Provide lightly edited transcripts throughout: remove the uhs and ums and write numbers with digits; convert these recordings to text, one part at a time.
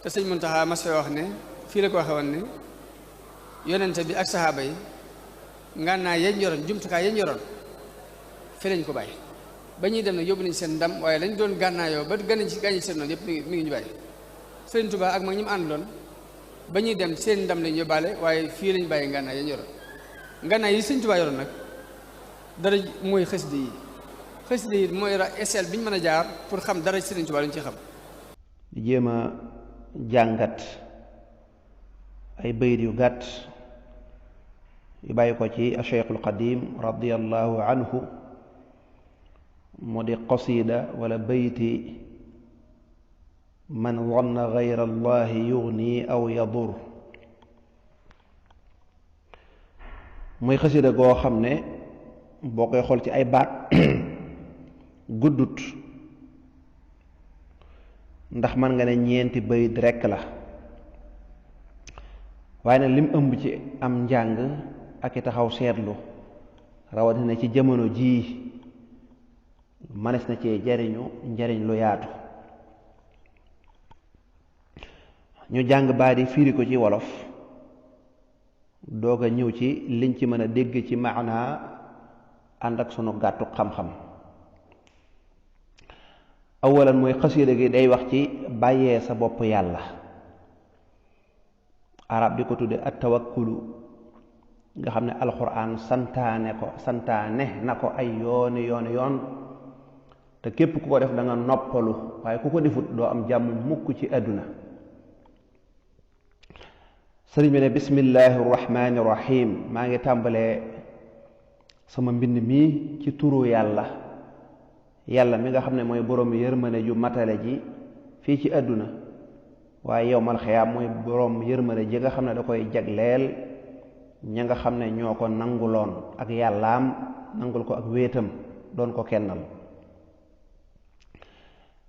te sëñ Muntaxa mas wax ne fii la ko waxe woon ne yonente bi ak saxaaba yi ngànnaay yañ yoroon jumtukaay yañ yoroon fi lañ ko bàyyi ba ñuy dem nag yóbbu nañ seen ndam waaye lañ doon gànnaayoo ba gàññi ci seen noonu yëpp mi ngi ñu bàyyi Sëriñ Tuubaa ak mag ñi mu àndaloon ba ñuy dem seen ndam lañ yóbbaale waaye fii lañ bàyyi ngànnaay yañ yoroon ngànnaay yi Sëriñ Tuubaa yoroon nag dara mooy xasida yi mooy échelle bi ñu mën a jaar pour xam dara ci Sëriñ Tuubaa lu ñu ci xam di jéem a jàngat ay bayit yu gàtt yu bàyyi ko ci Cheikhul Qadim radiyallahu anhu mu di qasida wala bayti man wanna gayra allahi yugni aw yadur muy xasida goo xam ne boo koy xool ci ay baat guddut ndax mën nga ne ñeenti bayit rekk la waaye nag lim ëmb ci am njàng ak i taxaw seetlu rawatina ci jamono jii manes na cee njariñ lu yaatu ñu jàng baa di firi ko ci wolof doog a ñëw ci liñ ci mën a dégg ci maanaa ànd ak sunu gàttu xam-xam awalan mooy xasida gi day wax ci bàyyee sa bopp yàlla arab di ko tudde at tawakkulu nga xam ne alxuraan santaane na ko ay yoon te képp ku ko def da nga noppalu waaye ku ko defut doo am jàmm mukk ci àdduna sëriñ bi ne bismillahi rahmaani rahim maa ngi tàmbalee sama mbind mi ci turu yàlla mi nga xam ne mooy boroom yërmande ju matale ji fii ci àdduna waaye yowmal xiyaam mooy boroom yërmande ji nga xam ne da koy jagleel ña nga xam ne ñoo ko nanguloon ak yàllaam nangul ko ak wéetam doon ko kennal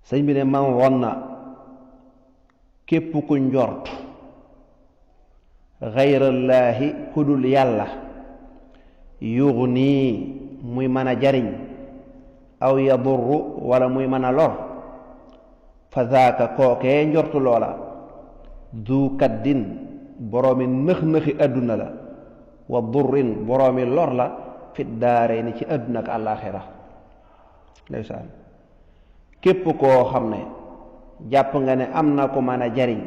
sëñ bi ne man won na képp ku njort xayrallaahi ku dul yàlla yugnii muy mën a jariñ aw yadurru wala muy mën a lor fa zaaka kookee njortu loola du kaddin boroomi nëx-nëxi àdduna la wa durrin boroomi lor la fit daaree ni ci àdduna ak àllaaxira ndeysaan képp koo xam ne jàpp nga ne am na ko mën a jariñ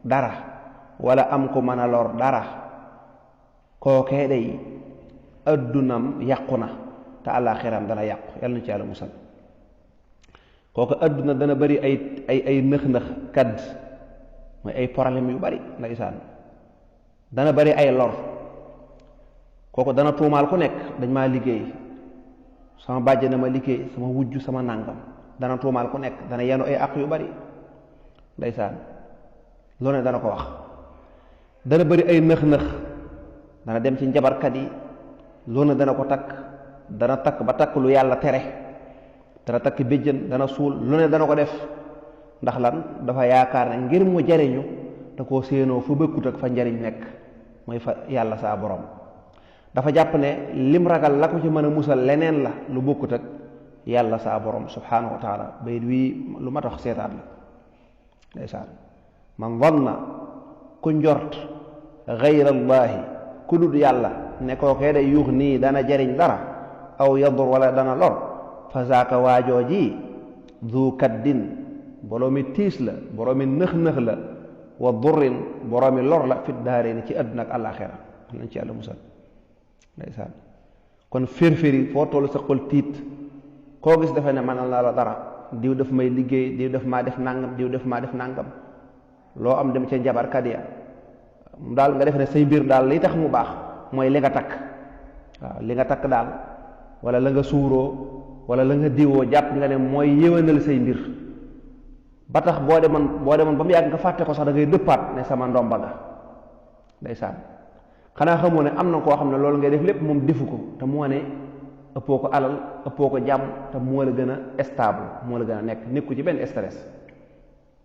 dara wala am ko mën a lor dara kookee day addunam yàqu na te àllaaxiram dana yàqu yàlla na ci yàlla musal kooku adduna dana bari ay nëx-nëx kadd mooy ay problème yu bari ndeysaan dana bari ay lor kooku dana tuumaal ku nekk dañ maa liggéey sama bàjj na ma liggéey sama wujj sama nàngam dana tuumaal ku nekk dana yenu ay àq yu bari ndeysaan loo ne dana ko wax dana bari ay nëx-nëx dana dem ci njabarkat yi loo ne dana ko takk dana takk ba takk lu yàlla tere dana takk béjjën dana suul lu ne dana ko def ndax lan dafa yaakaar ne ngir mu jariñu da koo séenoo fa bëkkut ak fa njariñ nekk mooy fa yàlla saa borom dafa jàpp ne lim ragal la ko ci mën a musal leneen la lu bokkut ak yàlla saa borom subhanahu wa taala bayit wii lu ma tax seetaat la ndeysaan man wanna ku njort gayrallaahi ku dul yàlla ne kookee day yuux nii dana jariñ dara aw yadur wala dana lor fa zaaka waajoo ji du kaddin boroomi tiis la boroomi nëx-nëx la wa durrin boroomi lor la fit daaree ni ci àdduna ak àllaaxira nañ ci yàlla musal ndeysaan kon fér-féri foo tollu sa xol tiit koo gis dafa ne mënal na la dara diw daf may liggéey diw daf maa def nàngam diw daf maa def nàngam loo am dem ca njabarkat ya daal nga def ne say mbir daal li tax mu baax mooy li nga takk waaw li nga takk daal wala la nga suuroo wala la nga diwoo jàpp nga ne mooy yéwénal say mbir ba tax boo demoon ba mu yàgg nga fàtte ko sax da ngay dëppaat ne sama ndomba nga ndeysaan xanaa xamoo ne am na koo xam ne loolu ngay def lépp moom defu ko te moo ne ëppoo ko alal ëppoo ko jàmm te moo la gën a stable moo la gën a nekku ci benn stress